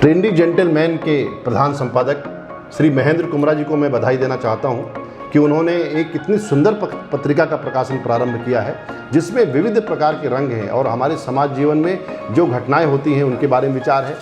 Trendy gentleman के प्रधान संपादक श्री महेंद्र कुमरा जी को मैं बधाई देना चाहता हूं कि उन्होंने एक इतनी सुंदर पत्रिका का प्रकाशन प्रारंभ किया है जिसमें विविध प्रकार के रंग हैं और हमारे समाज जीवन में जो घटनाएं होती हैं उनके बारे में विचार है।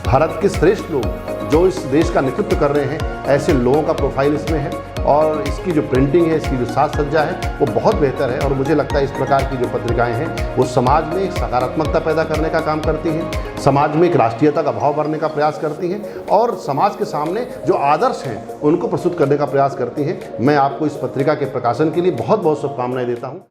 भारत के श्रेष्ठ लोग जो इस देश का नेतृत्व कर रहे हैं ऐसे लोगों का प्रोफाइल इसमें है और इसकी जो प्रिंटिंग है, इसकी जो साज सज्जा है वो बहुत बेहतर है। और मुझे लगता है इस प्रकार की जो पत्रिकाएं हैं वो समाज में एक सकारात्मकता पैदा करने का काम करती हैं, समाज में एक राष्ट्रीयता का भाव भरने का प्रयास करती हैं और समाज के सामने जो आदर्श हैं उनको प्रस्तुत करने का प्रयास करती हैं। मैं आपको इस पत्रिका के प्रकाशन के लिए बहुत बहुत शुभकामनाएं देता हूँ।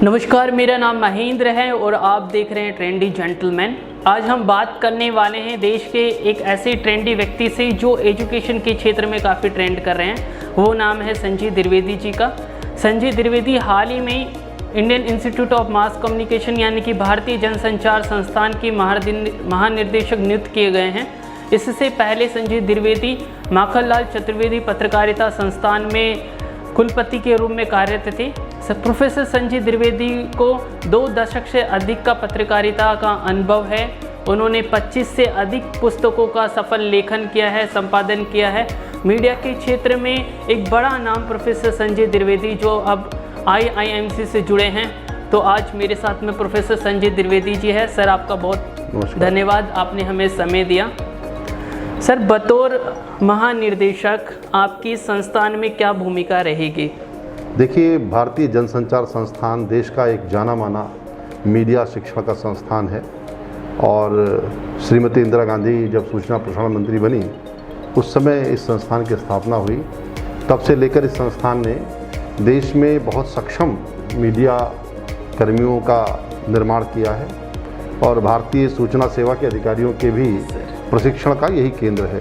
नमस्कार, मेरा नाम महेंद्र है और आप देख रहे हैं ट्रेंडी जेंटलमैन। आज हम बात करने वाले हैं देश के एक ऐसे ट्रेंडी व्यक्ति से जो एजुकेशन के क्षेत्र में काफ़ी ट्रेंड कर रहे हैं। वो नाम है संजय द्विवेदी जी का। संजय द्विवेदी हाल ही में Indian institute of mass communication यानी कि भारतीय जनसंचार संस्थान के महानिर्देशक नियुक्त किए गए हैं। इससे पहले संजय द्विवेदी माखनलाल चतुर्वेदी पत्रकारिता संस्थान में कुलपति के रूप में कार्यरत थे। प्रोफेसर संजय द्विवेदी को 2 दशक से अधिक का पत्रकारिता का अनुभव है। उन्होंने 25 से अधिक पुस्तकों का सफल लेखन किया है, संपादन किया है। मीडिया के क्षेत्र में एक बड़ा नाम प्रोफेसर संजय द्विवेदी जो अब IIMC से जुड़े हैं। तो आज मेरे साथ में प्रोफेसर संजय द्विवेदी जी है। सर, आपका बहुत धन्यवाद, आपने हमें समय दिया। सर, बतौर महानिर्देशक आपकी संस्थान में क्या भूमिका रहेगी? देखिए, भारतीय जनसंचार संस्थान देश का एक जाना माना मीडिया शिक्षा का संस्थान है और श्रीमती इंदिरा गांधी जब सूचना प्रसारण मंत्री बनी उस समय इस संस्थान की स्थापना हुई। तब से लेकर इस संस्थान ने देश में बहुत सक्षम मीडिया कर्मियों का निर्माण किया है और भारतीय सूचना सेवा के अधिकारियों के भी प्रशिक्षण का यही केंद्र है।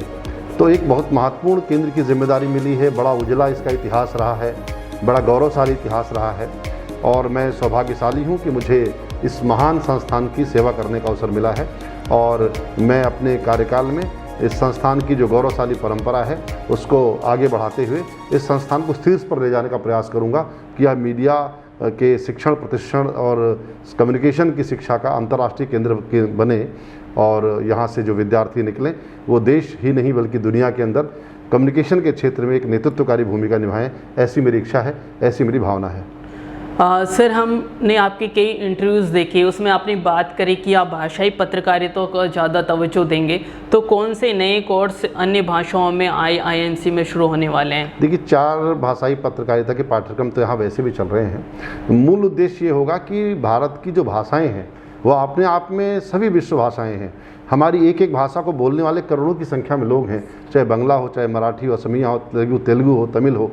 तो एक बहुत महत्वपूर्ण केंद्र की जिम्मेदारी मिली है। बड़ा उजला इसका इतिहास रहा है, बड़ा गौरवशाली इतिहास रहा है और मैं सौभाग्यशाली हूँ कि मुझे इस महान संस्थान की सेवा करने का अवसर मिला है और मैं अपने कार्यकाल में इस संस्थान की जो गौरवशाली परंपरा है उसको आगे बढ़ाते हुए इस संस्थान को शीर्ष पर ले जाने का प्रयास करूँगा कि यह मीडिया के शिक्षण, प्रशिक्षण और कम्युनिकेशन की शिक्षा का अंतर्राष्ट्रीय केंद्र बने और यहाँ से जो विद्यार्थी निकलें वो देश ही नहीं बल्कि दुनिया के अंदर कम्युनिकेशन के क्षेत्र में एक नेतृत्वकारी भूमिका निभाएं। ऐसी मेरी इच्छा है, ऐसी मेरी भावना है। सर, हमने आपके कई इंटरव्यूज़ देखे, उसमें आपने बात करी कि आप भाषाई पत्रकारिता को ज़्यादा तवज्जो देंगे। तो कौन से नए कोर्स अन्य भाषाओं में IIMC में शुरू होने वाले हैं? देखिए, 4 भाषाई पत्रकारिता के पाठ्यक्रम तो यहाँ वैसे भी चल रहे हैं। मूल उद्देश्य ये होगा कि भारत की जो भाषाएँ हैं वो अपने आप में सभी विश्व भाषाएँ हैं। हमारी एक एक भाषा को बोलने वाले करोड़ों की संख्या में लोग हैं, चाहे बंगला हो, चाहे मराठी हो, असमिया हो, तेलुगु हो, तमिल हो,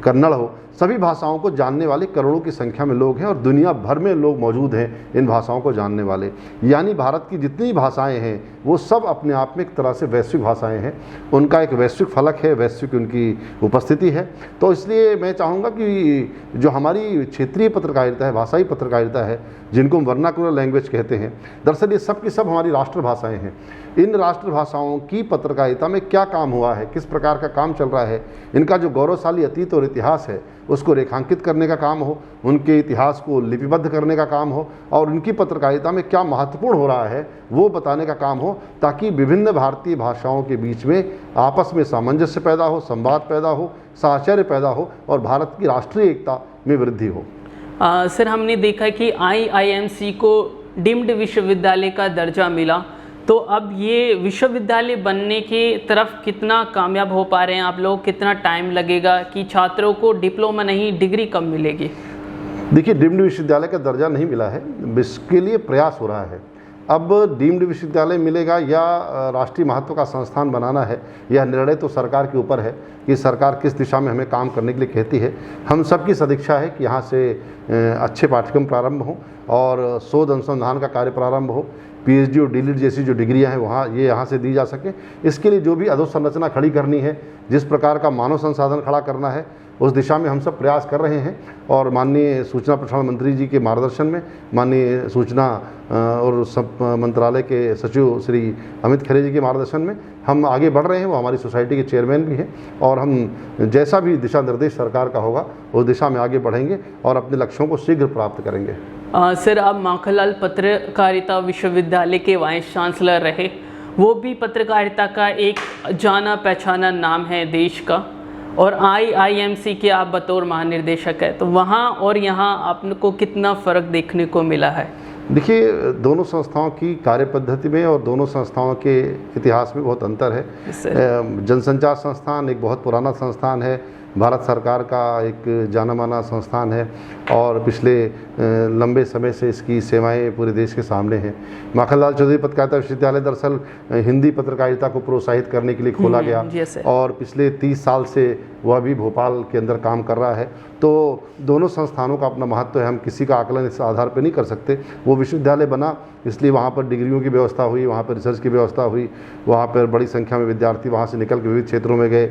कन्नड़ हो, सभी भाषाओं को जानने वाले करोड़ों की संख्या में लोग हैं और दुनिया भर में लोग मौजूद हैं इन भाषाओं को जानने वाले। यानी भारत की जितनी भाषाएं हैं वो सब अपने आप में एक तरह से वैश्विक भाषाएं हैं। उनका एक वैश्विक फलक है, वैश्विक उनकी उपस्थिति है। तो इसलिए मैं चाहूँगा कि जो हमारी क्षेत्रीय पत्रकारिता है, भाषाई पत्रकारिता है, जिनको हम वर्नाकुलर लैंग्वेज कहते हैं, दरअसल ये सब की सब हमारी राष्ट्रभाषाएँ हैं। इन राष्ट्रभाषाओं की पत्रकारिता में क्या काम हुआ है, किस प्रकार का काम चल रहा है, इनका जो गौरवशाली अतीत और इतिहास है उसको रेखांकित करने का काम हो, उनके इतिहास को लिपिबद्ध करने का काम हो और उनकी पत्रकारिता में क्या महत्वपूर्ण हो रहा है वो बताने का काम हो, ताकि विभिन्न भारतीय भाषाओं के बीच में आपस में सामंजस्य पैदा हो, संवाद पैदा हो, साहचर्य पैदा हो और भारत की राष्ट्रीय एकता में वृद्धि हो। सर, हमने देखा कि IIMC को डीम्ड विश्वविद्यालय का दर्जा मिला, तो अब ये विश्वविद्यालय बनने की तरफ कितना कामयाब हो पा रहे हैं आप लोग? कितना टाइम लगेगा कि छात्रों को डिप्लोमा नहीं डिग्री कब मिलेगी? देखिए, डीम्ड विश्वविद्यालय का दर्जा नहीं मिला है, इसके लिए प्रयास हो रहा है। अब डीम्ड विश्वविद्यालय मिलेगा या राष्ट्रीय महत्व का संस्थान बनाना है, यह निर्णय तो सरकार के ऊपर है कि सरकार किस दिशा में हमें काम करने के लिए कहती है। हम सबकी सदिच्छा है कि यहाँ से अच्छे पाठ्यक्रम प्रारंभ हों और शोध अनुसंधान का कार्य प्रारंभ हो। PhD और DLED जैसी जो डिग्रियां हैं वहाँ ये यहाँ से दी जा सके। इसके लिए जो भी अधोसंरचना खड़ी करनी है, जिस प्रकार का मानव संसाधन खड़ा करना है, उस दिशा में हम सब प्रयास कर रहे हैं। और माननीय सूचना प्रसारण मंत्री जी के मार्गदर्शन में, माननीय सूचना और सब मंत्रालय के सचिव श्री अमित खरे जी के मार्गदर्शन में हम आगे बढ़ रहे हैं। वो हमारी सोसाइटी के चेयरमैन भी हैं और हम जैसा भी दिशा निर्देश सरकार का होगा उस दिशा में आगे बढ़ेंगे और अपने लक्ष्यों को शीघ्र प्राप्त करेंगे। सर, आप माखनलाल पत्रकारिता विश्वविद्यालय के वाइस चांसलर रहे, वो भी पत्रकारिता का एक जाना पहचाना नाम है देश का, और IIMC के आप बतौर महानिर्देशक है, तो वहाँ और यहाँ आपको कितना फ़र्क देखने को मिला है? देखिए, दोनों संस्थाओं की कार्य पद्धति में और दोनों संस्थाओं के इतिहास में बहुत अंतर है। जनसंचार संस्थान एक बहुत पुराना संस्थान है, भारत सरकार का एक जाना माना संस्थान है और पिछले लंबे समय से इसकी सेवाएं पूरे देश के सामने हैं। माखनलाल चौधरी पत्रकारिता विश्वविद्यालय दरअसल हिंदी पत्रकारिता को प्रोत्साहित करने के लिए खोला गया और पिछले 30 साल से वह भी भोपाल के अंदर काम कर रहा है। तो दोनों संस्थानों का अपना महत्व है, हम किसी का आकलन इस आधार पर नहीं कर सकते। वो विश्वविद्यालय बना इसलिए वहाँ पर डिग्रियों की व्यवस्था हुई, वहाँ पर रिसर्च की व्यवस्था हुई, वहाँ पर बड़ी संख्या में विद्यार्थी वहाँ से निकल के विविध क्षेत्रों में गए।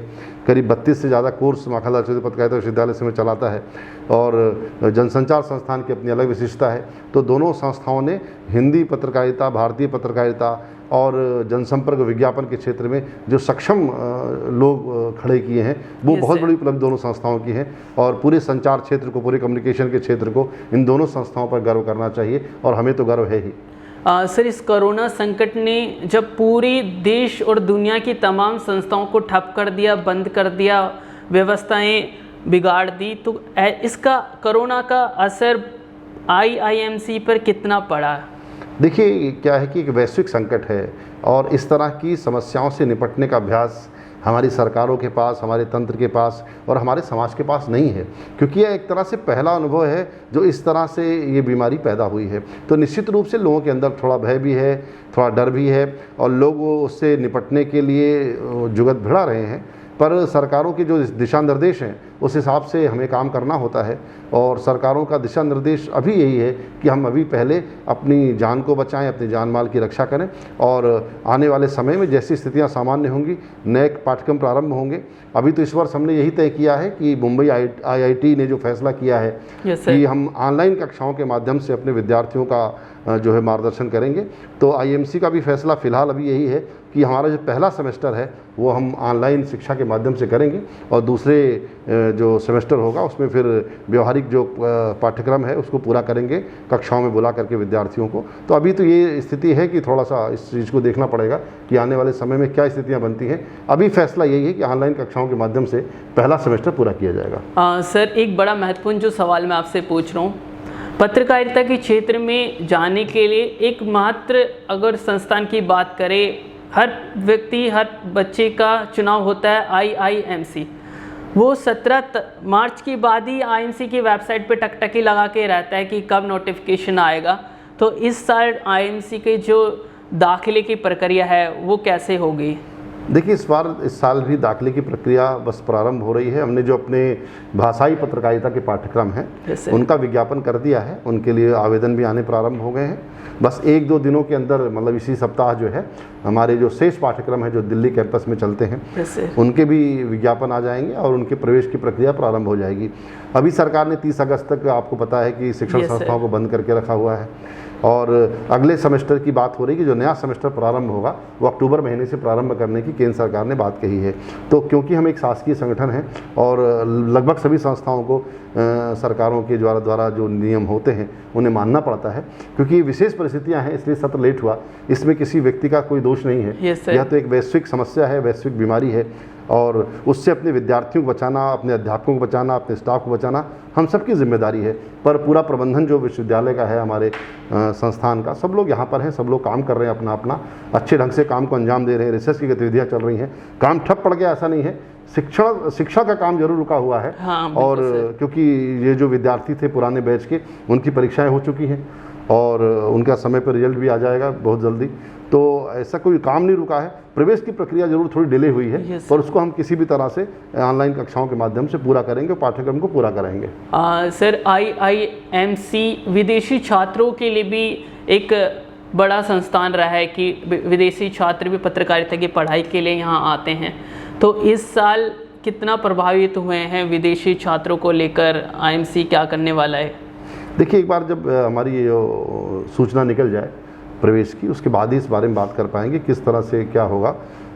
करीब 32 से ज़्यादा कोर्स माखनलाल चौधरी पत्रकारिता विश्वविद्यालय से में चलाता है और जनसंचार संस्थान की अपनी अलग विशिष्टता है। तो दोनों संस्थाओं ने हिंदी पत्रकारिता, भारतीय पत्रकारिता और जनसंपर्क विज्ञापन के क्षेत्र में जो सक्षम लोग खड़े किए हैं वो बहुत बड़ी उपलब्धि दोनों संस्थाओं की है और पूरे संचार क्षेत्र को, पूरे कम्युनिकेशन के क्षेत्र को इन दोनों संस्थाओं पर गर्व करना चाहिए और हमें तो गर्व है ही। सर, इस कोरोना संकट ने जब पूरी देश और दुनिया की तमाम संस्थाओं को ठप कर दिया, बंद कर दिया, व्यवस्थाएं बिगाड़ दी, तो इसका कोरोना का असर IIMC पर कितना पड़ा? देखिए, क्या है कि एक वैश्विक संकट है और इस तरह की समस्याओं से निपटने का अभ्यास हमारी सरकारों के पास, हमारे तंत्र के पास और हमारे समाज के पास नहीं है, क्योंकि यह एक तरह से पहला अनुभव है जो इस तरह से ये बीमारी पैदा हुई है। तो निश्चित रूप से लोगों के अंदर थोड़ा भय भी है, थोड़ा डर भी है और लोग उससे निपटने के लिए जुगत भिड़ा रहे हैं। पर सरकारों के जो दिशा निर्देश हैं उस हिसाब से हमें काम करना होता है और सरकारों का दिशा निर्देश अभी यही है कि हम अभी पहले अपनी जान को बचाएं, अपनी जान माल की रक्षा करें और आने वाले समय में जैसी स्थितियां सामान्य होंगी नए पाठ्यक्रम प्रारंभ होंगे। अभी तो इस वर्ष हमने यही तय किया है कि मुंबई IIT ने जो फैसला किया है कि हम ऑनलाइन कक्षाओं के माध्यम से अपने विद्यार्थियों का जो है मार्गदर्शन करेंगे। तो IIMC का भी फैसला फ़िलहाल अभी यही है कि हमारा जो पहला सेमेस्टर है वो हम ऑनलाइन शिक्षा के माध्यम से करेंगे और दूसरे जो सेमेस्टर होगा उसमें फिर व्यवहारिक जो पाठ्यक्रम है उसको पूरा करेंगे कक्षाओं में बुला करके विद्यार्थियों को। तो अभी तो ये स्थिति है कि थोड़ा सा इस चीज़ को देखना पड़ेगा कि आने वाले समय में क्या स्थितियाँ बनती हैं। अभी फैसला यही है कि ऑनलाइन कक्षाओं के माध्यम से पहला सेमेस्टर पूरा किया जाएगा। सर, एक बड़ा महत्वपूर्ण जो सवाल मैं आपसे पूछ रहा हूँ, पत्रकारिता के क्षेत्र में जाने के लिए एकमात्र अगर संस्थान की बात करें, हर व्यक्ति, हर बच्चे का चुनाव होता है IIMC। वो 17 मार्च के बाद ही IIMC की वेबसाइट पे टकटकी लगा के रहता है कि कब नोटिफिकेशन आएगा। तो इस साल IIMC के जो दाखिले की प्रक्रिया है वो कैसे होगी? देखिए, इस साल भी दाखिले की प्रक्रिया बस प्रारंभ हो रही है। हमने जो अपने भाषाई पत्रकारिता के पाठ्यक्रम हैं उनका विज्ञापन कर दिया है, उनके लिए आवेदन भी आने प्रारंभ हो गए हैं। बस 1-2 दिनों के अंदर, मतलब इसी सप्ताह जो है हमारे जो शेष पाठ्यक्रम है जो दिल्ली कैंपस में चलते हैं उनके भी विज्ञापन आ जाएंगे और उनके प्रवेश की प्रक्रिया प्रारंभ हो जाएगी। अभी सरकार ने 30 अगस्त तक, आपको पता है कि शिक्षण संस्थाओं को बंद करके रखा हुआ है और अगले सेमेस्टर की बात हो रही है कि जो नया सेमेस्टर प्रारंभ होगा वो अक्टूबर महीने से प्रारंभ करने की केंद्र सरकार ने बात कही है। तो क्योंकि हम एक शासकीय संगठन हैं और लगभग सभी संस्थाओं को सरकारों के द्वारा जो नियम होते हैं उन्हें मानना पड़ता है, क्योंकि विशेष परिस्थितियां हैं इसलिए सत्र लेट हुआ। इसमें किसी व्यक्ति का कोई दोष नहीं है। यह तो एक वैश्विक समस्या है, वैश्विक बीमारी है और उससे अपने विद्यार्थियों को बचाना, अपने अध्यापकों को बचाना, अपने स्टाफ को बचाना हम सबकी जिम्मेदारी है। पर पूरा प्रबंधन जो विश्वविद्यालय का है, हमारे संस्थान का, सब लोग यहाँ पर हैं, सब लोग काम कर रहे हैं अपना अपना, अच्छे ढंग से काम को अंजाम दे रहे हैं। रिसर्च की गतिविधियाँ चल रही हैं, काम ठप पड़ गया ऐसा नहीं है। शिक्षा का काम जरूर रुका हुआ है। और क्योंकि ये जो विद्यार्थी थे पुराने बैच के, उनकी परीक्षाएं हो चुकी हैं और उनका समय पर रिजल्ट भी आ जाएगा बहुत जल्दी। तो ऐसा कोई काम नहीं रुका है। प्रवेश की प्रक्रिया जरूर थोड़ी डिले हुई है और उसको हम किसी भी तरह से ऑनलाइन कक्षाओं के माध्यम से पूरा करेंगे, पाठ्यक्रम को पूरा कराएंगे। सर, IIMC विदेशी छात्रों के लिए भी एक बड़ा संस्थान रहा है कि विदेशी छात्र भी पत्रकारिता की पढ़ाई के लिए यहाँ आते हैं। तो इस साल कितना प्रभावित हुए हैं विदेशी छात्रों को लेकर, आईएमसी क्या करने वाला है? देखिए, एक बार जब हमारी ये सूचना निकल जाए प्रवेश की, उसके बाद ही इस बारे में बात कर पाएंगे किस तरह से क्या होगा,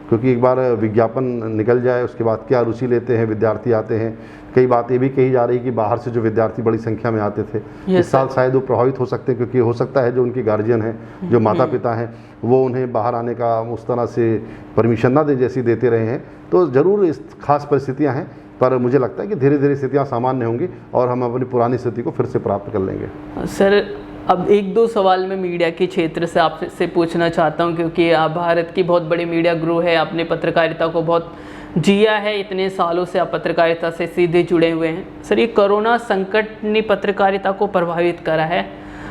क्योंकि एक बार विज्ञापन निकल जाए उसके बाद क्या रुचि लेते हैं विद्यार्थी आते हैं। कई बात ये भी कही जा रही कि बाहर से जो विद्यार्थी बड़ी संख्या में आते थे, इस साल शायद वो प्रभावित हो सकते हैं, क्योंकि हो सकता है जो उनके गार्जियन हैं, जो माता पिता हैं, वो उन्हें बाहर आने का उस तरह से परमिशन ना दे जैसी देते रहे हैं। तो ज़रूर इस खास परिस्थितियाँ हैं, पर मुझे लगता है कि धीरे धीरे स्थितियाँ सामान्य होंगी और हम अपनी पुरानी स्थिति को फिर से प्राप्त कर लेंगे। सर, अब एक दो सवाल मैं मीडिया के क्षेत्र से आपसे पूछना चाहता हूं, क्योंकि आप भारत की बहुत बड़ी मीडिया ग्रुप है, आपने पत्रकारिता को बहुत जिया है, इतने सालों से आप पत्रकारिता से सीधे जुड़े हुए हैं। सर, ये कोरोना संकट ने पत्रकारिता को प्रभावित करा है।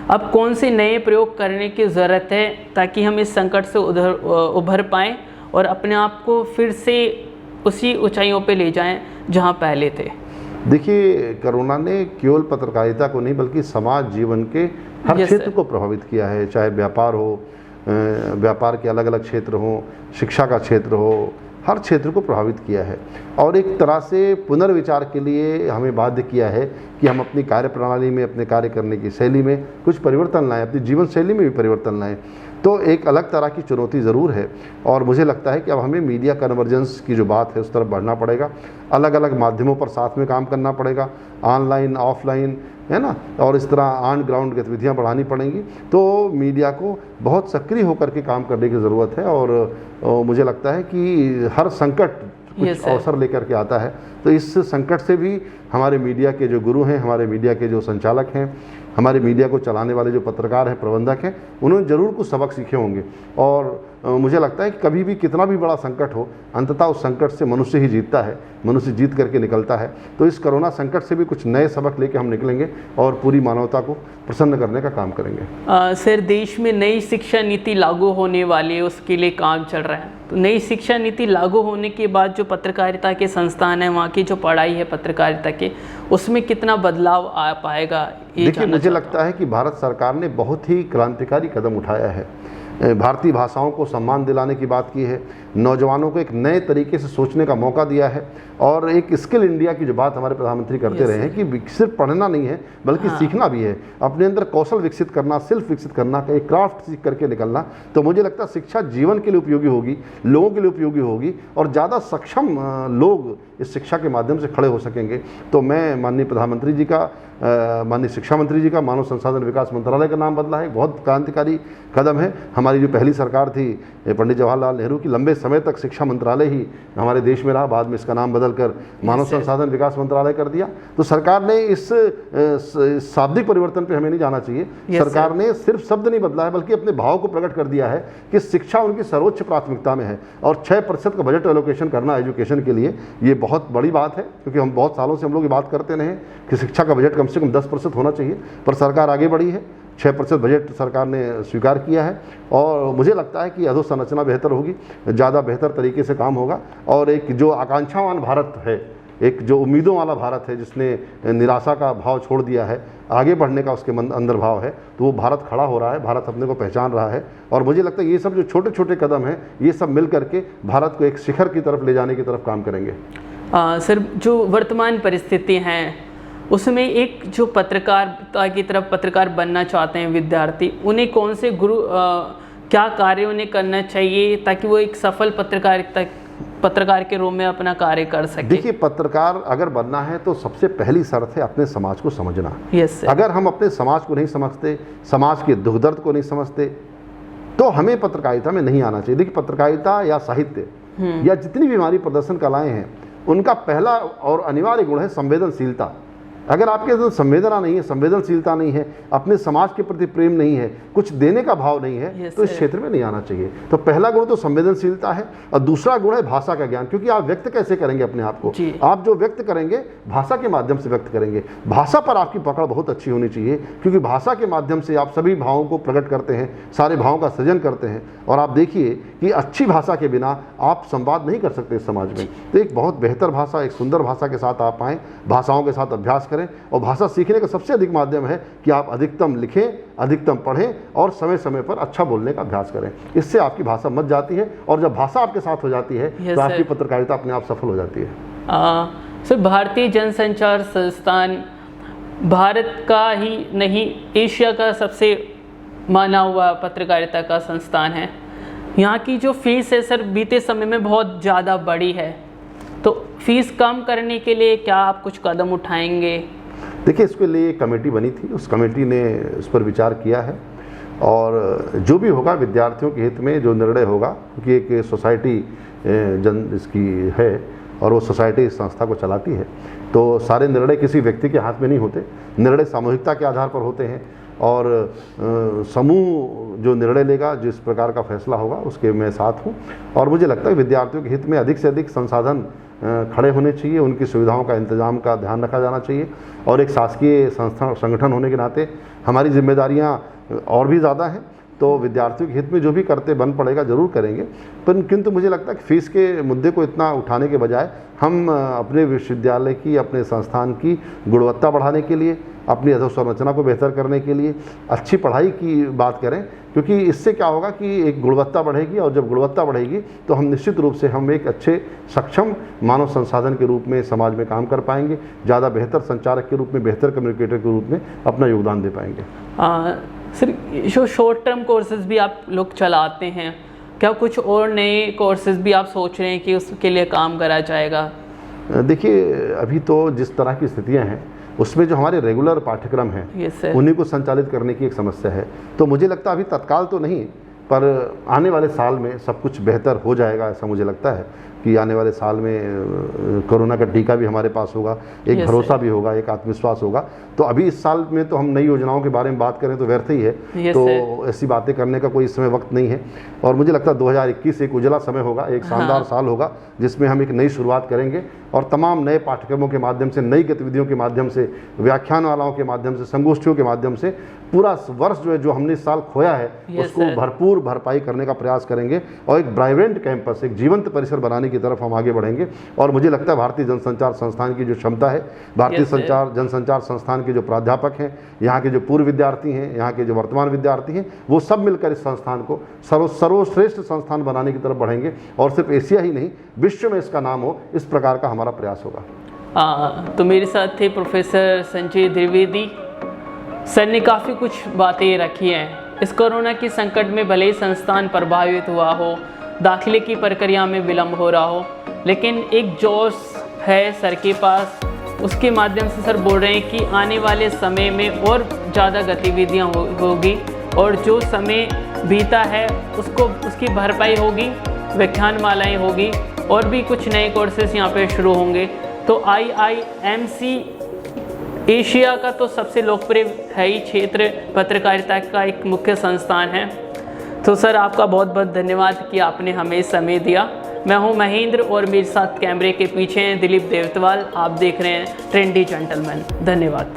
अब कौन से नए प्रयोग करने की ज़रूरत है ताकि हम इस संकट से उभर पाएँ और अपने आप को फिर से उसी ऊंचाइयों पे ले जाएं जहां पहले थे? देखिए, कोरोना ने केवल पत्रकारिता को नहीं बल्कि समाज जीवन के हर क्षेत्र को प्रभावित किया है, चाहे व्यापार हो, व्यापार के अलग अलग क्षेत्र हो, शिक्षा का क्षेत्र हो, हर क्षेत्र को प्रभावित किया है। और एक तरह से पुनर्विचार के लिए हमें बाध्य किया है कि हम अपनी कार्य प्रणाली में, अपने कार्य करने की शैली में कुछ परिवर्तन लाएं, अपनी जीवन शैली में भी परिवर्तन लाएं। तो एक अलग तरह की चुनौती ज़रूर है और मुझे लगता है कि अब हमें मीडिया कन्वर्जेंस की जो बात है उस तरफ बढ़ना पड़ेगा। अलग अलग माध्यमों पर साथ में काम करना पड़ेगा, ऑनलाइन, ऑफलाइन, है ना, और इस तरह ऑन ग्राउंड गतिविधियाँ बढ़ानी पड़ेंगी। तो मीडिया को बहुत सक्रिय होकर के काम करने की ज़रूरत है और मुझे लगता है कि हर संकट कुछ अवसर लेकर के आता है। तो इस संकट से भी हमारे मीडिया के जो गुरु हैं, हमारे मीडिया के जो संचालक हैं, हमारे मीडिया को चलाने वाले जो पत्रकार हैं, प्रबंधक हैं, उन्होंने ज़रूर कुछ सबक सीखे होंगे। और मुझे लगता है कि कभी भी कितना भी बड़ा संकट हो, अंततः उस संकट से मनुष्य ही जीतता है, मनुष्य जीत करके निकलता है। तो इस कोरोना संकट से भी कुछ नए सबक लेके हम निकलेंगे और पूरी मानवता को प्रसन्न करने का काम करेंगे। सर, देश में नई शिक्षा नीति लागू होने वाली है, उसके लिए काम चल रहा है। तो नई शिक्षा नीति लागू होने के बाद जो पत्रकारिता के संस्थान हैं, वहाँ की जो पढ़ाई है पत्रकारिता के, उसमें कितना बदलाव आ पाएगा? देखिए, मुझे लगता है कि भारत सरकार ने बहुत ही क्रांतिकारी कदम उठाया है। भारतीय भाषाओं को सम्मान दिलाने की बात की है, नौजवानों को एक नए तरीके से सोचने का मौका दिया है और एक स्किल इंडिया की जो बात हमारे प्रधानमंत्री करते रहे हैं कि सिर्फ पढ़ना नहीं है बल्कि सीखना भी है, अपने अंदर कौशल विकसित करना, सेल्फ विकसित करना, एक क्राफ्ट सीख करके निकलना। तो मुझे लगता है शिक्षा जीवन के लिए उपयोगी होगी, लोगों के लिए उपयोगी होगी और ज़्यादा सक्षम लोग इस शिक्षा के माध्यम से खड़े हो सकेंगे। तो मैं माननीय प्रधानमंत्री जी का, माननीय शिक्षा मंत्री जी का मानव संसाधन विकास मंत्रालय का नाम बदला है, बहुत क्रांतिकारी कदम है। हमारी जो पहली सरकार थी पंडित जवाहरलाल नेहरू की, लंबे समय तक शिक्षा मंत्रालय ही हमारे देश में रहा, बाद में इसका नाम बदलकर मानव संसाधन विकास मंत्रालय कर दिया। तो सरकार ने इस शाब्दिक परिवर्तन पे हमें नहीं जाना चाहिए। सरकार ने सिर्फ शब्द नहीं बदला है बल्कि अपने भाव को प्रकट कर दिया है कि शिक्षा उनकी सर्वोच्च प्राथमिकता में है और 6% का बजट एलोकेशन करना एजुकेशन के लिए, ये बहुत बड़ी बात है। क्योंकि हम बहुत सालों से हम लोग ये बात करते रहे कि शिक्षा का बजट कम से कम 10% होना चाहिए, पर सरकार आगे बढ़ी है, 6% बजट सरकार ने स्वीकार किया है और मुझे लगता है कि अधोसंरचना बेहतर होगी, ज़्यादा बेहतर तरीके से काम होगा और एक जो आकांक्षावान भारत है, एक जो उम्मीदों वाला भारत है, जिसने निराशा का भाव छोड़ दिया है, आगे बढ़ने का उसके अंदर भाव है, तो वो भारत खड़ा हो रहा है, भारत अपने को पहचान रहा है। और मुझे लगता है ये सब जो छोटे छोटे कदम हैं, ये सब मिल करके भारत को एक शिखर की तरफ ले जाने की तरफ काम करेंगे। सर, जो वर्तमान परिस्थिति हैं उसमें एक जो पत्रकारिता की तरफ पत्रकार बनना चाहते हैं विद्यार्थी, उन्हें कौन से क्या कार्य उन्हें करना चाहिए ताकि वो एक सफल पत्रकार के रूप में अपना कार्य कर सके? देखिए, पत्रकार अगर बनना है तो सबसे पहली शर्त है अपने समाज को समझना। अगर हम अपने समाज को नहीं समझते, समाज के दुख दर्द को नहीं समझते, तो हमें पत्रकारिता में नहीं आना चाहिए। देखिए, पत्रकारिता या साहित्य या जितनी भी हमारी प्रदर्शन कलाएं हैं, उनका पहला और अनिवार्य गुण है संवेदनशीलता। अगर आपके अंदर संवेदना नहीं है, संवेदनशीलता नहीं है, अपने समाज के प्रति प्रेम नहीं है, कुछ देने का भाव नहीं है, तो इस क्षेत्र में नहीं आना चाहिए। तो पहला गुण तो संवेदनशीलता है और दूसरा गुण है भाषा का ज्ञान। क्योंकि आप व्यक्त कैसे करेंगे अपने आप को, आप जो व्यक्त करेंगे भाषा के माध्यम से व्यक्त करेंगे। भाषा पर आपकी पकड़ बहुत अच्छी होनी चाहिए, क्योंकि भाषा के माध्यम से आप सभी भावों को प्रकट करते हैं, सारे भावों का सृजन करते हैं। और आप देखिए कि अच्छी भाषा के बिना आप संवाद नहीं कर सकते इस समाज में। तो एक बहुत बेहतर भाषा, एक सुंदर भाषा के साथ आप आएँ, भाषाओं के साथ अभ्यास करें, करें। और भाषा सीखने का सबसे अधिक माध्यम है कि आप अधिकतम लिखें, अधिकतम पढ़ें और समय समय पर अच्छा बोलने का अभ्यास करें। इससे आपकी भाषा मच जाती है और जब भाषा आपके साथ हो जाती है तो आपकी पत्रकारिता अपने आप सफल हो जाती है। सर, भारतीय जनसंचार संस्थान भारत का ही नहीं, एशिया का सबसे माना हुआ पत्रकारिता का संस्थान है। यहाँ की जो फीस है सर, बीते समय में बहुत ज़्यादा बढ़ी है, तो फीस कम करने के लिए क्या आप कुछ कदम उठाएंगे? देखिए, इसके लिए एक कमेटी बनी थी, उस कमेटी ने उस पर विचार किया है और जो भी होगा विद्यार्थियों के हित में जो निर्णय होगा, क्योंकि एक सोसाइटी इसकी है और वो सोसाइटी इस संस्था को चलाती है, तो सारे निर्णय किसी व्यक्ति के हाथ में नहीं होते, निर्णय सामूहिकता के आधार पर होते हैं और समूह जो निर्णय लेगा, जिस प्रकार का फैसला होगा उसके मैं साथ हूँ। और मुझे लगता है विद्यार्थियों के हित में अधिक से अधिक संसाधन खड़े होने चाहिए, उनकी सुविधाओं का इंतजाम का ध्यान रखा जाना चाहिए और एक शासकीय संस्था संगठन होने के नाते हमारी जिम्मेदारियाँ और भी ज़्यादा हैं, तो विद्यार्थियों के हित में जो भी करते बन पड़ेगा ज़रूर करेंगे। पर किंतु मुझे लगता है कि फ़ीस के मुद्दे को इतना उठाने के बजाय हम अपने विश्वविद्यालय की, अपने संस्थान की गुणवत्ता बढ़ाने के लिए, अपनी अधोसंरचना को बेहतर करने के लिए अच्छी पढ़ाई की बात करें, क्योंकि इससे क्या होगा कि एक गुणवत्ता बढ़ेगी और जब गुणवत्ता बढ़ेगी तो हम निश्चित रूप से हम एक अच्छे सक्षम मानव संसाधन के रूप में समाज में काम कर पाएंगे, ज़्यादा बेहतर संचारक के रूप में, बेहतर कम्युनिकेटर के रूप में अपना योगदान दे पाएंगे। सर, जो शॉर्ट टर्म कोर्सेज भी आप लोग चलाते हैं, क्या कुछ और नए कोर्सेज भी आप सोच रहे हैं कि उसके लिए काम करा जाएगा? देखिए, अभी तो जिस तरह की स्थितियां हैं उसमें जो हमारे रेगुलर पाठ्यक्रम हैं उन्हीं को संचालित करने की एक समस्या है। तो मुझे लगता है अभी तत्काल तो नहीं, पर आने वाले साल में सब कुछ बेहतर हो जाएगा, ऐसा मुझे लगता है कि आने वाले साल में कोरोना का टीका भी हमारे पास होगा, एक भरोसा भी होगा, एक आत्मविश्वास होगा। तो अभी इस साल में तो हम नई योजनाओं के बारे में बात करें तो व्यर्थ ही है, तो ऐसी बातें करने का कोई इस समय वक्त नहीं है। और मुझे लगता है 2021 एक उजला समय होगा, एक शानदार साल होगा जिसमें हम एक नई शुरुआत करेंगे और तमाम नए पाठ्यक्रमों के माध्यम से, नई गतिविधियों के माध्यम से, व्याख्यानमालाओं के माध्यम से, संगोष्ठियों के माध्यम से पूरा वर्ष जो है, जो हमने इस साल खोया है उसको भरपूर भरपाई करने का प्रयास करेंगे और एक वाइब्रेंट कैंपस, एक जीवंत परिसर बनाने की तरफ हम आगे बढ़ेंगे। और मुझे लगता है भारतीय जनसंचार संस्थान की जो क्षमता है, भारतीय जनसंचार संस्थान के जो प्राध्यापक हैं, यहाँ के जो पूर्व विद्यार्थी हैं, यहाँ के जो वर्तमान विद्यार्थी हैं, वो सब मिलकर इस संस्थान को सर्वश्रेष्ठ संस्थान बनाने की तरफ बढ़ेंगे और सिर्फ एशिया ही नहीं, विश्व में इसका नाम हो, इस प्रकार का हमारा प्रयास होगा। तो मेरे साथ थे प्रोफेसर संजय द्विवेदी। सर ने काफ़ी कुछ बातें रखी हैं। इस कोरोना के संकट में भले ही संस्थान प्रभावित हुआ हो, दाखिले की प्रक्रिया में विलम्ब हो रहा हो, लेकिन एक जोश है सर के पास, उसके माध्यम से सर बोल रहे हैं कि आने वाले समय में और ज़्यादा गतिविधियाँ होगी और जो समय बीता है उसकी भरपाई होगी, व्याख्यानमालाएँ होगी और भी कुछ नए कोर्सेज यहाँ पे शुरू होंगे। तो IIMC एशिया का तो सबसे लोकप्रिय है ही क्षेत्र पत्रकारिता का एक मुख्य संस्थान है। तो सर, आपका बहुत बहुत धन्यवाद कि आपने हमें समय दिया। मैं हूं महेंद्र और मेरे साथ कैमरे के पीछे हैं दिलीप देवतवाल। आप देख रहे हैं ट्रेंडी जेंटलमैन। धन्यवाद।